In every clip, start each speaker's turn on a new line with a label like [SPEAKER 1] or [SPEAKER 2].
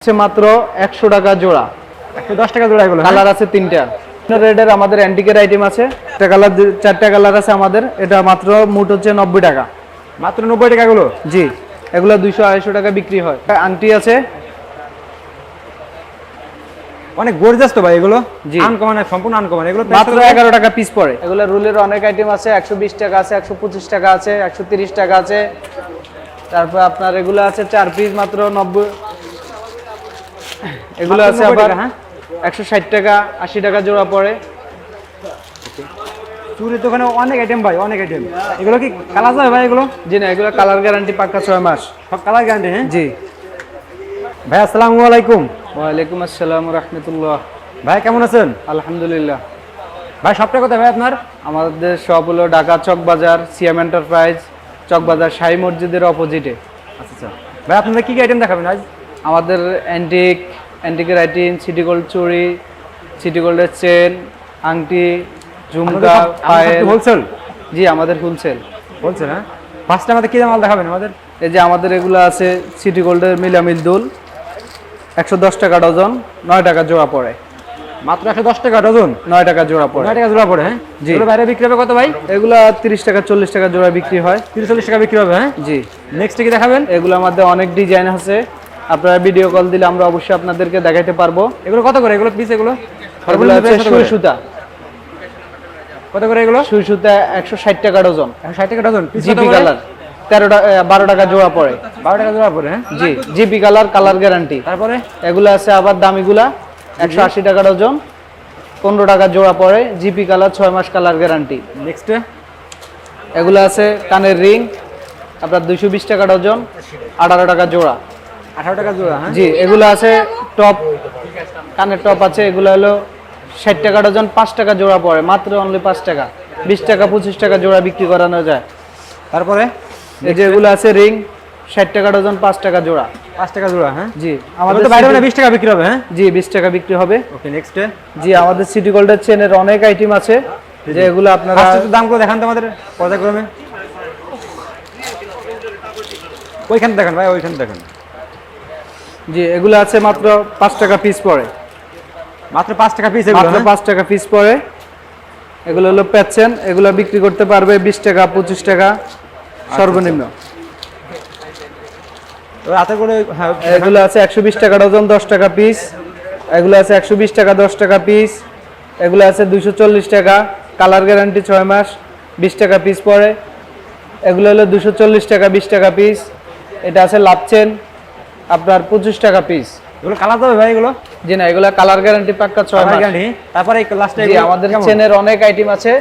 [SPEAKER 1] আছে মাত্র 100 টাকা জোড়া।
[SPEAKER 2] 110 টাকা জোড়া এগুলো।
[SPEAKER 1] কালার আছে 3টা। রেডের আমাদের অ্যান্টিকের আইটেম আছে। একটা কালার 4টা কালার আছে আমাদের। এটা মাত্র মুট হচ্ছে 90 টাকা।
[SPEAKER 2] মাত্র 90 টাকা এগুলো?
[SPEAKER 1] জি, এগুলো 200 250 টাকা বিক্রি হয়। আংটি আছে
[SPEAKER 2] অনেক গর্জিয়াস তো ভাই এগুলো।
[SPEAKER 1] জি,
[SPEAKER 2] আনকমন, সম্পূর্ণ আনকমন। এগুলো
[SPEAKER 1] মাত্র 11 টাকা পিস পড়ে। এগুলো রুলের অনেক আইটেম আছে। 120 টাকা আছে, 125 টাকা আছে, 130 টাকা আছে। তারপর আপনার এগুলো আছে 4 পিস মাত্র 90। এগুলো আছে আবার 160 টাকা 80 টাকা জোড়া পড়ে।
[SPEAKER 2] চুরির দোকানে অনেক আইটেম ভাই, অনেক আইটেম। এগুলো কি কালার যাবে ভাই এগুলো?
[SPEAKER 1] জি না, এগুলো কালার গ্যারান্টি পাক্কা 6 মাস।
[SPEAKER 2] সব কালার গ্যারান্টি? হ্যাঁ
[SPEAKER 1] জি
[SPEAKER 2] ভাই, আসসালামু আলাইকুম।
[SPEAKER 1] ওয়ালাইকুম আসসালাম ওয়া রাহমাতুল্লাহ।
[SPEAKER 2] ভাই কেমন আছেন?
[SPEAKER 1] আলহামদুলিল্লাহ।
[SPEAKER 2] ভাই শপটা কোথায় ভাই আপনার?
[SPEAKER 1] আমাদের শপ হলো ঢাকা চক বাজার, সিএম এন্টারপ্রাইজ, চক বাজার শাহী মসজিদের অপোজিটে।
[SPEAKER 2] আচ্ছা ভাই, আপনাদের কি কি আইটেম দেখাবেন আজ?
[SPEAKER 1] আমাদের অ্যান্টিকের আইটেম, সিটি গোল্ড চুড়ি, সিটি গোল্ডের চেন, আংটি, ঝুমকা, পায়েল।
[SPEAKER 2] হোলসেল?
[SPEAKER 1] জি, আমাদের হোলসেল।
[SPEAKER 2] হোলসেল, হ্যাঁ। ফার্স্টে আমাদের কি মাল দেখাবেন আমাদের?
[SPEAKER 1] এই যে আমাদের এগুলো আছে সিটি গোল্ডের মিলামিল দুল, 110 টাকা ডজন, 9 টাকা জোড়া পড়ে।
[SPEAKER 2] মাত্র 110 টাকা ডজন,
[SPEAKER 1] 9 টাকা জোড়া পড়ে।
[SPEAKER 2] 9 টাকা জোড়া পড়ে, হ্যাঁ।
[SPEAKER 1] জি।
[SPEAKER 2] এগুলো বাইরে বিক্রি হবে কত ভাই?
[SPEAKER 1] এগুলা 30 টাকা 40 টাকা জোড়া বিক্রি হয়।
[SPEAKER 2] 30-40 টাকা বিক্রি হবে, হ্যাঁ।
[SPEAKER 1] জি।
[SPEAKER 2] নেক্সট কি দেখাবেন?
[SPEAKER 1] এগুলোর মধ্যে অনেক ডিজাইন আছে। আপনারা ভিডিও কল দিলে আমরা অবশ্যই আপনাদেরকে দেখাইতে পারবো।
[SPEAKER 2] এগুলো কত করে এগুলো পিস? এগুলো
[SPEAKER 1] এগুলো আছে সুই সুতা।
[SPEAKER 2] কত করে এগুলো?
[SPEAKER 1] সুই সুতা 160 টাকা ডজন।
[SPEAKER 2] 160 টাকা ডজন।
[SPEAKER 1] জিপি কালার 12 টাকা জোড়া পড়ে।
[SPEAKER 2] 12 টাকা জোড়া পড়ে, হ্যাঁ।
[SPEAKER 1] জি, জিপি কালার, কালার গ্যারান্টি।
[SPEAKER 2] তারপরে
[SPEAKER 1] এগুলো আছে আবার দামিগুলা 180 টাকা ডজন, 15 টাকা জোড়া পড়ে। জিপি কালার 6 মাস কালার গ্যারান্টি।
[SPEAKER 2] নেক্সট
[SPEAKER 1] এগুলো আছে কানের রিং, আপনার 220 টাকা ডজন, 18 টাকা জোড়া।
[SPEAKER 2] 18 টাকা জোড়া, হ্যাঁ।
[SPEAKER 1] জি, এগুলো আছে টপ, কানের টপ আছে। এগুলো হলো 60 টাকা ডজন, 5 টাকা জোড়া পড়ে। মাত্র অনলি 5 টাকা। 20 টাকা 25 টাকা জোড়া বিক্রি করানো যায়।
[SPEAKER 2] তারপরে
[SPEAKER 1] এই যে এগুলো আছে রিং, 60 টাকা ডজন, 5 টাকা জোড়া।
[SPEAKER 2] 5 টাকা জোড়া, হ্যাঁ।
[SPEAKER 1] জি,
[SPEAKER 2] আমাদের তো বাইরে 20 টাকা বিক্রি হবে, হ্যাঁ।
[SPEAKER 1] জি, 20 টাকা বিক্রি হবে।
[SPEAKER 2] ওকে, নেক্সট
[SPEAKER 1] জি, আমাদের সিটি গোল্ডের চেনের অনেক আইটেম আছে, যে এগুলো আপনারা
[SPEAKER 2] দামগুলো দেখান তো আমাদের পর্যায়ক্রমে। ওইখানে দেখেন ভাই, ওইখানে দেখেন।
[SPEAKER 1] জি, এগুলো আছে মাত্র 5 টাকা পিস পড়ে।
[SPEAKER 2] মাত্র 5 টাকা পিস এগুলো,
[SPEAKER 1] মাত্র 5 টাকা পিস পড়ে। এগুলো হলো প্যাচেন, এগুলো বিক্রি করতে পারবে 20 টাকা 25 টাকা সর্বনিম্ন।
[SPEAKER 2] তো রাতে করে, হ্যাঁ।
[SPEAKER 1] এগুলো আছে 120 টাকা ডজন, 10 টাকা পিস। এগুলো আছে 120 টাকা 10 টাকা পিস। এগুলো আছে 240 টাকা, কালার গ্যারান্টি 6 মাস, 20 টাকা পিস পড়ে। এগুলো হলো 240 টাকা 20 টাকা পিস। এটা আছে লাভচেন, আপনার 25 টাকা পিস।
[SPEAKER 2] এগুলো কালার যাবে ভাই এগুলো?
[SPEAKER 1] জি না, এগুলো কালার গ্যারান্টি পাক্কা 6 মাস।
[SPEAKER 2] তারপরে এই লাস্টে
[SPEAKER 1] জি, আমাদের চেনের অনেক আইটেম আছে।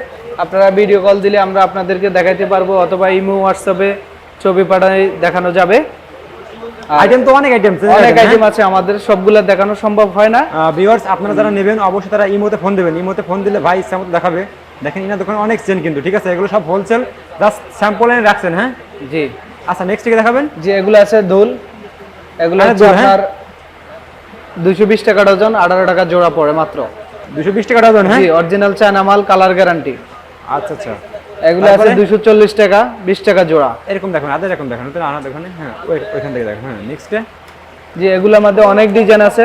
[SPEAKER 1] আপনারা ভিডিও কল দিলে আমরা আপনাদেরকে দেখাইতে পারবো, অথবা ইমো হোয়াটসঅ্যাপে ছবি পাঠাই দেখানো যাবে।
[SPEAKER 2] আইটেম তো অনেক আইটেম
[SPEAKER 1] আছে আমাদের, সবগুলো দেখানো সম্ভব হয় না।
[SPEAKER 2] ভিউয়ার্স, আপনারা যারা নেবেন অবশ্যই তারা ইমোতে ফোন দেবেন। ইমোতে ফোন দিলে ভাই ইচ্ছা মতো দেখাবে। দেখেন ইনার দোকানে অনেক চেন কিন্তু, ঠিক আছে। এগুলো সব হোলসেল, জাস্ট স্যাম্পল এনে রাখছেন, হ্যাঁ।
[SPEAKER 1] জি।
[SPEAKER 2] আচ্ছা, নেক্সট কি দেখাবেন?
[SPEAKER 1] জি, এগুলো আছে দুল। এগুলো হচ্ছে আপনার 220 টাকা ডজন, 18 টাকা জোড়া পড়ে মাত্র।
[SPEAKER 2] 220 টাকা ডজন, হ্যাঁ।
[SPEAKER 1] জি, অরিজিনাল চায়না মাল, কালার গ্যারান্টি।
[SPEAKER 2] আচ্ছা আচ্ছা।
[SPEAKER 1] এগুলো আছে 240 টাকা, 20 টাকা জোড়া।
[SPEAKER 2] এরকম দেখুন, আদা এরকম দেখুন, তো আনা দেখুন, হ্যাঁ। ওইখান থেকে দেখুন, হ্যাঁ। নেক্সট
[SPEAKER 1] জি, এগুলোর মধ্যে অনেক ডিজাইন আছে।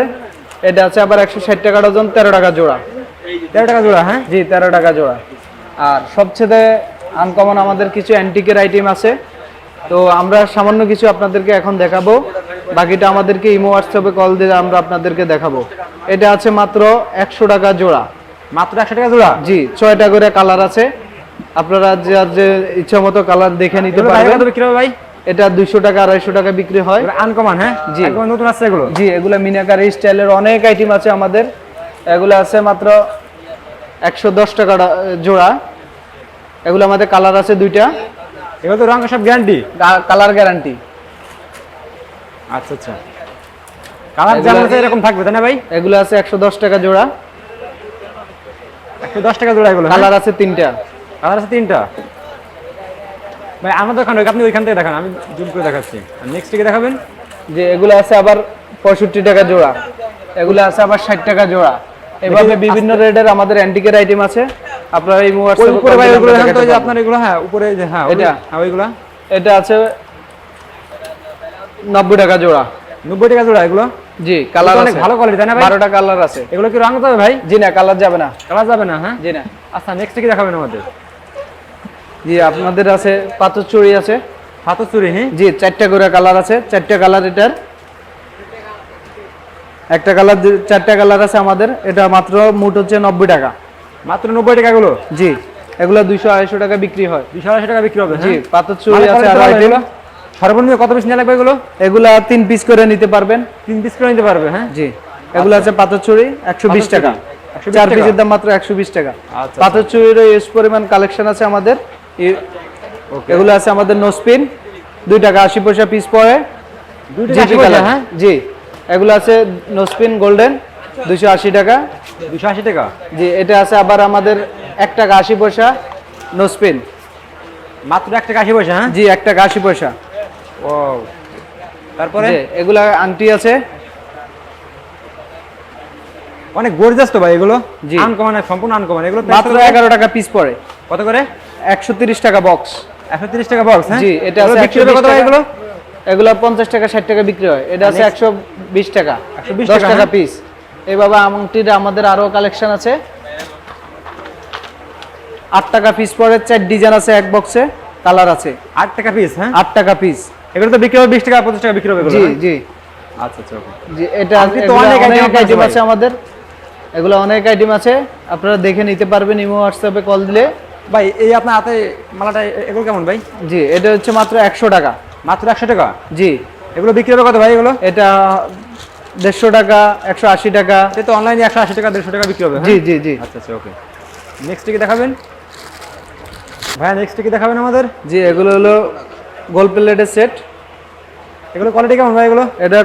[SPEAKER 1] এটা আছে আবার 160 টাকা ডজন, 13 টাকা জোড়া।
[SPEAKER 2] 13 টাকা জোড়া, হ্যাঁ।
[SPEAKER 1] জি, 13 টাকা জোড়া। আর সবচেয়ে আনকমন আমাদের কিছু অ্যান্টিকের আইটেম আছে। তো আমরা সামান্য কিছু আপনাদেরকে এখন দেখাবো, বাকিটা আমাদেরকে ইমো হোয়াটসঅ্যাপে কল দিয়ে আমরা আপনাদেরকে দেখাবো। এটা আছে মাত্র 100 টাকা জোড়া।
[SPEAKER 2] মাত্র 100 টাকা জোড়া?
[SPEAKER 1] জি, 6টা করে কালার আছে। আপনারা যে ইচ্ছা মতো কালার দেখে নিতে পারবেন।
[SPEAKER 2] বিক্রি হবে ভাই? এটা
[SPEAKER 1] 200 টাকা 250 টাকা বিক্রি হয়।
[SPEAKER 2] আনকমন, হ্যাঁ।
[SPEAKER 1] জি,
[SPEAKER 2] একদম নতুন আছে এগুলো।
[SPEAKER 1] জি, এগুলো মিনাকারি স্টাইলের অনেক আইটেম আছে আমাদের। এগুলো আছে মাত্র 110 টাকা জোড়া। এগুলো আমাদের কালার আছে 2টা।
[SPEAKER 2] এগুলো তো রং সব গ্যারান্টি?
[SPEAKER 1] Colour guarantee.
[SPEAKER 2] আচ্ছা আচ্ছা। কালার যেমন আছে এরকম থাকবে, তাই না ভাই?
[SPEAKER 1] এগুলো আছে 110 টাকা জোড়া।
[SPEAKER 2] 110 টাকা জোড়া এগুলো?
[SPEAKER 1] কালার আছে 3টা।
[SPEAKER 2] কালার আছে 3টা ভাই। আমার দোকান আপনি ওইখান থেকে দেখান, আমি জুম করে দেখাচ্ছি। নেক্সট কি দেখাবেন?
[SPEAKER 1] যে এগুলো আছে আবার 65 টাকা জোড়া। এগুলো আছে আবার 60 টাকা জোড়া। এভাবে বিভিন্ন রেটের আমাদের অ্যান্টিকের আইটেম আছে। আপনারা এই হোয়াটসঅ্যাপে
[SPEAKER 2] উপরে ভাই ওগুলো দেখান তো, যে আপনার এগুলো, হ্যাঁ উপরে, যে হ্যাঁ
[SPEAKER 1] এটা,
[SPEAKER 2] হ্যাঁ ওইগুলো।
[SPEAKER 1] এটা আছে 90 টাকা জোড়া।
[SPEAKER 2] 90 টাকা জোড়া এগুলো?
[SPEAKER 1] জি কালার
[SPEAKER 2] অনেক ভালো কোয়ালিটি তাই না ভাই?
[SPEAKER 1] 12টা কালার আছে।
[SPEAKER 2] এগুলো কি রং যাবে ভাই?
[SPEAKER 1] জি না, কালার যাবে না।
[SPEAKER 2] কালার যাবে না, হ্যাঁ?
[SPEAKER 1] জি না।
[SPEAKER 2] আচ্ছা, নেক্সট কি দেখাবেন আমাদের?
[SPEAKER 1] জি আপনাদের আছে পাথর চুড়ি আছে।
[SPEAKER 2] হাতের চুড়ি, হ্যাঁ?
[SPEAKER 1] জি 4টা করে কালার আছে, 4টা কালার এটার। একটা কালার 4টা কালার আছে আমাদের। এটা মাত্র মুট হচ্ছে 90 টাকা।
[SPEAKER 2] মাত্র 90 টাকা এগুলো?
[SPEAKER 1] জি এগুলো 200-250 টাকা বিক্রি হয়।
[SPEAKER 2] 280 টাকা বিক্রি হবে,
[SPEAKER 1] জি
[SPEAKER 2] হ্যাঁ?
[SPEAKER 1] পাথর চুড়ি আছে আর আইটেম।
[SPEAKER 2] সর্বনিম্ন কত পিস নিয়ে লাগবে এগুলো?
[SPEAKER 1] এগুলা 3 পিস করে নিতে পারবেন।
[SPEAKER 2] 3 পিস করে নিতে পারবে, হ্যাঁ?
[SPEAKER 1] জি এগুলো আছে পাথর চুড়ি 120 টাকা।
[SPEAKER 2] 120
[SPEAKER 1] 4
[SPEAKER 2] টাকা?
[SPEAKER 1] পিসের দাম মাত্র 120 টাকা।
[SPEAKER 2] আচ্ছা,
[SPEAKER 1] পাথর চুড়ির ইউজ পরিমাণ কালেকশন আছে আমাদের। এগুলো আছে আমাদের নোসপিন 2 টাকা 80 পয়সা পিস পড়ে।
[SPEAKER 2] 2 টাকা
[SPEAKER 1] জিপি
[SPEAKER 2] 80 পয়সা,
[SPEAKER 1] কালার,
[SPEAKER 2] হ্যাঁ?
[SPEAKER 1] জি এগুলো আছে নোসপিন গোল্ডেন 280 টাকা।
[SPEAKER 2] 280 টাকা?
[SPEAKER 1] জি এটা আছে আবার আমাদের 1 টাকা 80 পয়সা নোসপিন।
[SPEAKER 2] মাত্র 1 টাকা 80 পয়সা, হ্যাঁ?
[SPEAKER 1] জি 1 টাকা 80 পয়সা।
[SPEAKER 2] ও, তারপরে
[SPEAKER 1] জি এগুলা আংটি আছে।
[SPEAKER 2] অনেক গর্জিয়াস তো ভাই এগুলো।
[SPEAKER 1] জি।
[SPEAKER 2] আনকমন, সম্পূর্ণ আনকমন। এগুলো
[SPEAKER 1] মাত্র 11 টাকা পিস পড়ে।
[SPEAKER 2] কত করে?
[SPEAKER 1] 130 টাকা বক্স।
[SPEAKER 2] 130 টাকা বক্স, হ্যাঁ?
[SPEAKER 1] জি এটা
[SPEAKER 2] এগুলো
[SPEAKER 1] আছে
[SPEAKER 2] বিক্রি হবে
[SPEAKER 1] 120
[SPEAKER 2] কত ভাই
[SPEAKER 1] টাকা।
[SPEAKER 2] এগুলো?
[SPEAKER 1] এগুলা 50 টাকা 60 টাকা বিক্রি হয়। এটা আছে 120 টাকা।
[SPEAKER 2] 120
[SPEAKER 1] 10
[SPEAKER 2] টাকা,
[SPEAKER 1] টাকা
[SPEAKER 2] হ্যাঁ?
[SPEAKER 1] পিস। এই বাবা আংটির আমাদের আরো কালেকশন আছে। 8 টাকা পিস পড়ে, 4 ডিজাইন আছে এক বক্সে, কালার আছে।
[SPEAKER 2] 8 টাকা পিস, হ্যাঁ?
[SPEAKER 1] 8 টাকা পিস।
[SPEAKER 2] এগুলো তো বিক্রি হবে 20 টাকা 25 টাকা বিক্রি হবে এগুলো,
[SPEAKER 1] জি
[SPEAKER 2] হ্যাঁ?
[SPEAKER 1] জি
[SPEAKER 2] আচ্ছা আচ্ছা, ওকে।
[SPEAKER 1] জি এটা
[SPEAKER 2] আংটি তো
[SPEAKER 1] এগুলা
[SPEAKER 2] অনেক
[SPEAKER 1] অনেক
[SPEAKER 2] item
[SPEAKER 1] আইটেম
[SPEAKER 2] আছে
[SPEAKER 1] আছে আমাদের। এগুলো অনেক আইটেম আছে, আপনারা দেখে নিতে পারবেন ইমো হোয়াটসঅ্যাপে কল দিলে।
[SPEAKER 2] ভাই এই আপনার হাতে মালাটা এগুলো কেমন ভাই?
[SPEAKER 1] জি এটা হচ্ছে মাত্র 100 টাকা।
[SPEAKER 2] মাত্র 100 টাকা?
[SPEAKER 1] জি
[SPEAKER 2] এগুলো বিক্রি হবে কত ভাই এগুলো?
[SPEAKER 1] এটা 150 টাকা 180 টাকা।
[SPEAKER 2] এটা তো অনলাইনে 180 টাকা 150 টাকা বিক্রি হবে, হ্যাঁ?
[SPEAKER 1] জি জি জি
[SPEAKER 2] আচ্ছা আচ্ছা, ওকে। নেক্সট কি দেখাবেন ভাইয়া? নেক্সট কি দেখাবেন আমাদের?
[SPEAKER 1] জি এগুলো হলো গোল প্লেটের সেট।
[SPEAKER 2] এগুলো কোয়ালিটি কেমন ভাই এগুলো?
[SPEAKER 1] এটা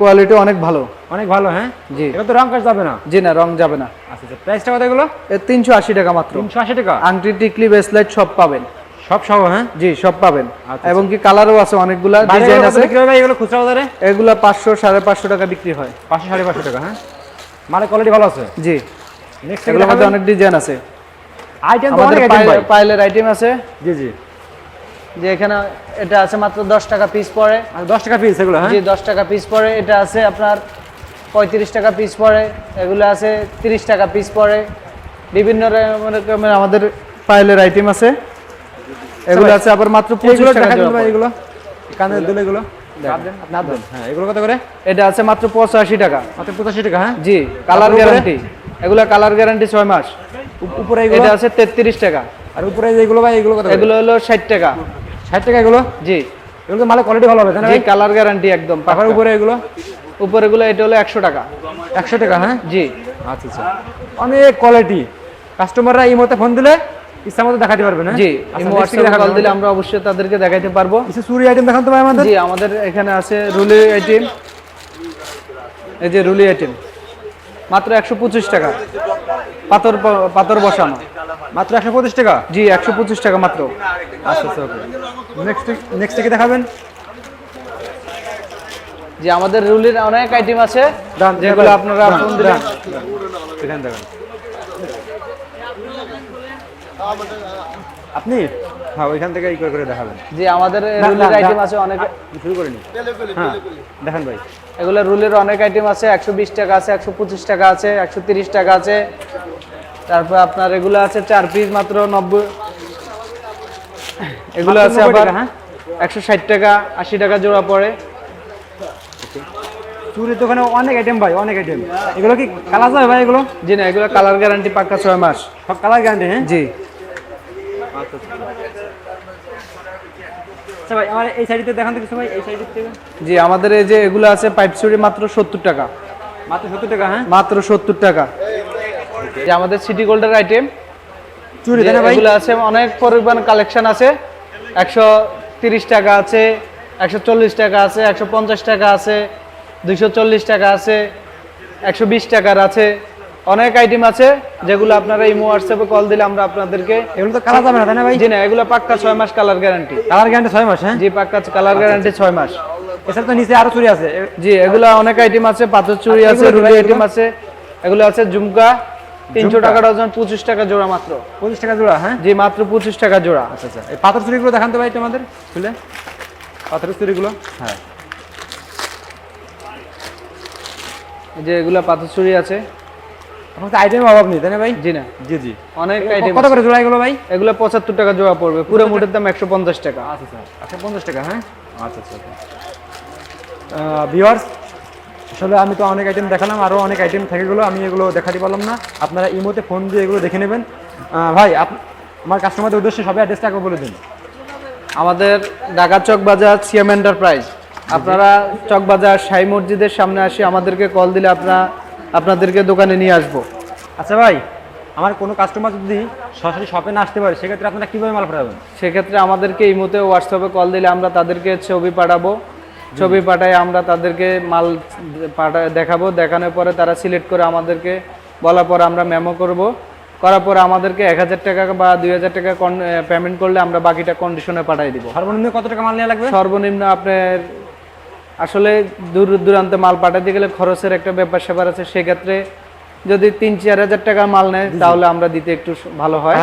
[SPEAKER 1] কোয়ালিটি অনেক ভালো।
[SPEAKER 2] অনেক ভালো, হ্যাঁ?
[SPEAKER 1] জি
[SPEAKER 2] এগুলো তো রং কাজ যাবে না?
[SPEAKER 1] জি না, রং যাবে না।
[SPEAKER 2] আচ্ছা আচ্ছা, প্রাইসটা কত এগুলো?
[SPEAKER 1] 380 টাকা মাত্র।
[SPEAKER 2] 380 টাকা?
[SPEAKER 1] আংটি টিকলি ব্রেসলেট সব পাবেন।
[SPEAKER 2] সব সহ, হ্যাঁ?
[SPEAKER 1] জি সব পাবেন।
[SPEAKER 2] আচ্ছা,
[SPEAKER 1] এবং কি কালারও আছে অনেকগুলা,
[SPEAKER 2] বাইরে
[SPEAKER 1] ডিজাইন
[SPEAKER 2] কত
[SPEAKER 1] আছে।
[SPEAKER 2] বিক্রি হবে ভাই এগুলো খুচরা বাজারে?
[SPEAKER 1] এগুলা 500 550 টাকা বিক্রি হয়।
[SPEAKER 2] 500 550 টাকা, হ্যাঁ? মানে কোয়ালিটি ভালো আছে।
[SPEAKER 1] জি
[SPEAKER 2] নেক্সট
[SPEAKER 1] এগুলোর মধ্যে অনেক ডিজাইন আছে।
[SPEAKER 2] আইটেম তো
[SPEAKER 1] আমাদের
[SPEAKER 2] অনেক আইটেম ভাই।
[SPEAKER 1] পাইলের আইটেম আছে।
[SPEAKER 2] জি জি।
[SPEAKER 1] যে এখানে এটা আছে মাত্র 10 টাকা পিস পড়ে।
[SPEAKER 2] আর 10 টাকা পিস এগুলো, হ্যাঁ?
[SPEAKER 1] জি 10 টাকা পিস পড়ে। এটা আছে আপনার 35 টাকা পিস পড়ে। এগুলো আছে 30 টাকা পিস পড়ে। বিভিন্ন রকমের আমাদের পাইলের আইটেম আছে। এগুলো আছে আবার মাত্র 25
[SPEAKER 2] এগুলো
[SPEAKER 1] টাকা
[SPEAKER 2] দেখা দিন
[SPEAKER 1] জোড়া
[SPEAKER 2] ভাই
[SPEAKER 1] পড়ে।
[SPEAKER 2] এগুলো। কানের দুল এগুলো। নাপ দেন। হ্যাঁ, এগুলো কত করে?
[SPEAKER 1] এটা আছে মাত্র 85 টাকা।
[SPEAKER 2] মাত্র 85 টাকা, হ্যাঁ?
[SPEAKER 1] জি কালার
[SPEAKER 2] উপরে?
[SPEAKER 1] গ্যারান্টি। এগুলো কালার গ্যারান্টি 6 মাস।
[SPEAKER 2] উপরে এগুলো?
[SPEAKER 1] এটা আছে 33 টাকা।
[SPEAKER 2] আর উপরে যেগুলো ভাই এগুলো কত করে?
[SPEAKER 1] এগুলো হলো 60 টাকা।
[SPEAKER 2] 60 টাকা এগুলো?
[SPEAKER 1] জি
[SPEAKER 2] এগুলো তো মালের কোয়ালিটি ভালো হবে তাই না
[SPEAKER 1] জি
[SPEAKER 2] ভাই?
[SPEAKER 1] কালার গ্যারান্টি একদম
[SPEAKER 2] তারপর
[SPEAKER 1] পাকা।
[SPEAKER 2] উপরে এগুলো?
[SPEAKER 1] উপরে গুলো এটা হলো 100 টাকা।
[SPEAKER 2] 100 টাকা, হ্যাঁ?
[SPEAKER 1] জি
[SPEAKER 2] আচ্ছা আচ্ছা, অনেক কোয়ালিটি। কাস্টমাররা এই মতে ফোন দিলে ইচ্ছা মতো দেখাতে পারবেন, হ্যাঁ?
[SPEAKER 1] জি
[SPEAKER 2] আচ্ছা,
[SPEAKER 1] ইমো
[SPEAKER 2] next কি
[SPEAKER 1] হোয়াটসঅ্যাপে
[SPEAKER 2] দেখাবেন
[SPEAKER 1] কল দিলে
[SPEAKER 2] আমাদের?
[SPEAKER 1] আমরা অবশ্যই তাদেরকে দেখাইতে পারবো।
[SPEAKER 2] কিছু চুরি আইটেম দেখান তো ভাই আমাদের।
[SPEAKER 1] জি আমাদের এখানে আছে রুলি আইটেম। এই যে রুলি আইটেম মাত্র 125 টাকা। পাথর বসানো
[SPEAKER 2] মাত্র 125 টাকা?
[SPEAKER 1] জি 125 টাকা মাত্র।
[SPEAKER 2] আচ্ছা আচ্ছা, ওকে। নেক্সট কি দেখাবেন?
[SPEAKER 1] জি আমাদের রুলির অনেক আইটেম আছে
[SPEAKER 2] দাম
[SPEAKER 1] যেগুলো আপনারা ফোন দিলে।
[SPEAKER 2] এখানে দেখেন আপনি। হ্যাঁ, ওইখান থেকে করে করে দেখাবেন।
[SPEAKER 1] জি আমাদের
[SPEAKER 2] না,
[SPEAKER 1] রুলির
[SPEAKER 2] না,
[SPEAKER 1] আইটেম
[SPEAKER 2] না।
[SPEAKER 1] আছে অনেক।
[SPEAKER 2] শুরু করিনি। হ্যাঁ, দেখান ভাই।
[SPEAKER 1] এগুলো রুলের অনেক আইটেম আছে। 120 টাকা আছে, 125 টাকা আছে, 130 টাকা আছে। তারপর আপনার এগুলো আছে 4 পিস মাত্র 90। এগুলো
[SPEAKER 2] মাত্র
[SPEAKER 1] আছে
[SPEAKER 2] 90
[SPEAKER 1] আবার
[SPEAKER 2] টাকা, হ্যাঁ?
[SPEAKER 1] 160 টাকা 80 টাকা জোড়া পড়ে।
[SPEAKER 2] চুরির দোকানে অনেক আইটেম ভাই, অনেক আইটেম। এগুলো কি কালার যাবে ভাই এগুলো?
[SPEAKER 1] জি না এগুলো কালার গ্যারান্টি পাক্কা 6 মাস।
[SPEAKER 2] সব কালার গ্যারান্টি, হ্যাঁ?
[SPEAKER 1] জি
[SPEAKER 2] আচ্ছা ভাই, আমার এই সাইডে দেখান তো কিছু ভাই, এই সাইডে থেকে।
[SPEAKER 1] জি আমাদের এই যে এগুলো আছে পাইপ চুড়ি মাত্র 70 টাকা।
[SPEAKER 2] মাত্র 70 টাকা, হ্যাঁ?
[SPEAKER 1] মাত্র 70 টাকা। যে আমাদের সিটি গোল্ডের আইটেম
[SPEAKER 2] চুরি তাই না ভাই?
[SPEAKER 1] এগুলো আছে অনেক পরিমাণ কালেকশন আছে। 130 টাকা আছে, 140 টাকা আছে, 150 টাকা আছে, 240 টাকা আছে, 120 টাকার আছে। অনেক আইটেম আছে যেগুলো আপনারা ইমো হোয়াটসঅ্যাপে কল দিলে আমরা আপনাদেরকে।
[SPEAKER 2] এগুলো তো কালার যাবে না তাই না ভাই?
[SPEAKER 1] জি না এগুলো পাক্কা 6 মাস কালার গ্যারান্টি।
[SPEAKER 2] কালার গ্যারান্টি 6 মাস, হ্যাঁ?
[SPEAKER 1] জি পাক্কা কালার গ্যারান্টি 6 মাস।
[SPEAKER 2] এছাড়া তো নিচে আরো চুরি আছে।
[SPEAKER 1] জি এগুলো অনেক আইটেম আছে, পাথর চুড়ি
[SPEAKER 2] আর
[SPEAKER 1] আছে,
[SPEAKER 2] এগুলো কি
[SPEAKER 1] রুলি
[SPEAKER 2] ভাই
[SPEAKER 1] আইটেম
[SPEAKER 2] এগুলো?
[SPEAKER 1] আছে। এগুলো আছে ঝুমকা 300 টাকা ডজন, 25 টাকা জোড়া মাত্র।
[SPEAKER 2] 25 টাকা জোড়া, হ্যাঁ?
[SPEAKER 1] জি মাত্র 25 টাকা জোড়া।
[SPEAKER 2] আচ্ছা আচ্ছা, এই পাথর চুরিগুলো দেখান তো ভাই একটু আমাদের খুলে। পাথরের চুরিগুলো, হ্যাঁ।
[SPEAKER 1] এই যে এগুলা পাথরচুরি আছে।
[SPEAKER 2] আপনার তো আইটেম অভাব নেই তাই না ভাই?
[SPEAKER 1] জি না,
[SPEAKER 2] জি জি।
[SPEAKER 1] অনেক আইটেম।
[SPEAKER 2] কত করে জোড়া এগুলো ভাই?
[SPEAKER 1] এগুলো 75 টাকা জোড়া পড়বে, পুরো মুঠের দাম 150 টাকা।
[SPEAKER 2] আচ্ছা স্যার, 150 টাকা। হ্যাঁ, আচ্ছা আচ্ছা। ভিউয়ার্স, আসলে আমি তো অনেক আইটেম দেখালাম, আরও অনেক আইটেম থেকে গেলো, আমি এগুলো দেখাতে পারলাম না। আপনারা ইমোতে ফোন দিয়ে এগুলো দেখে নেবেন। ভাই আমার কাস্টমারদের উদ্দেশ্যে সবাই অ্যাড্রেসটা আগে বলে দিন।
[SPEAKER 1] আমাদের ঢাকা চক বাজার সিএম এন্টারপ্রাইজ। আপনারা চক বাজার শাহী মসজিদের সামনে আসি আমাদেরকে কল দিলে আপনাদেরকে দোকানে নিয়ে আসবো।
[SPEAKER 2] আচ্ছা ভাই, আমার কোনো কাস্টমার যদি সরাসরি শপে না আসতে পারে সেক্ষেত্রে আপনারা কীভাবে মাল পাঠাবেন?
[SPEAKER 1] সেক্ষেত্রে আমাদেরকে এই মুহূর্তে হোয়াটসঅ্যাপে কল দিলে আমরা তাদেরকে ছবি পাঠাবো, ছবি পাঠায় আমরা তাদেরকে মাল দেখাবো, দেখানোর পরে তারা সিলেক্ট করে আমাদেরকে বলার পর আমরা মেমো করব, করার পরে আমাদেরকে 1000 টাকা বা 2000 টাকা পেমেন্ট করলে আমরা বাকিটা কন্ডিশনে পাঠিয়ে দিব।
[SPEAKER 2] সর্বনিম্ন কত টাকা মাল নেওয়া লাগবে?
[SPEAKER 1] সর্বনিম্ন আপনার আসলে দূর দূরান্তে মাল পাঠাতে গেলে খরচের একটা ব্যাপার স্যাপার আছে, সেক্ষেত্রে যদি 3-4 হাজার টাকার মাল নেয় তাহলে আমরা দিতে একটু ভালো হয়।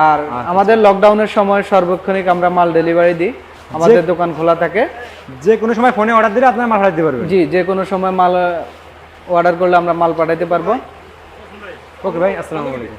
[SPEAKER 1] আর আমাদের লকডাউনের সময় সর্বক্ষণিক আমরা মাল ডেলিভারি দিই, আমাদের দোকান খোলা থাকে।
[SPEAKER 2] যে কোনো সময় ফোনে অর্ডার দিলে আপনারা মাল পাঠাতে পারবেন?
[SPEAKER 1] জি, যে কোনো সময় মাল অর্ডার করলে আমরা মাল পাঠাতে পারবো।
[SPEAKER 2] ওকে ভাই, আসসালামু আলাইকুম।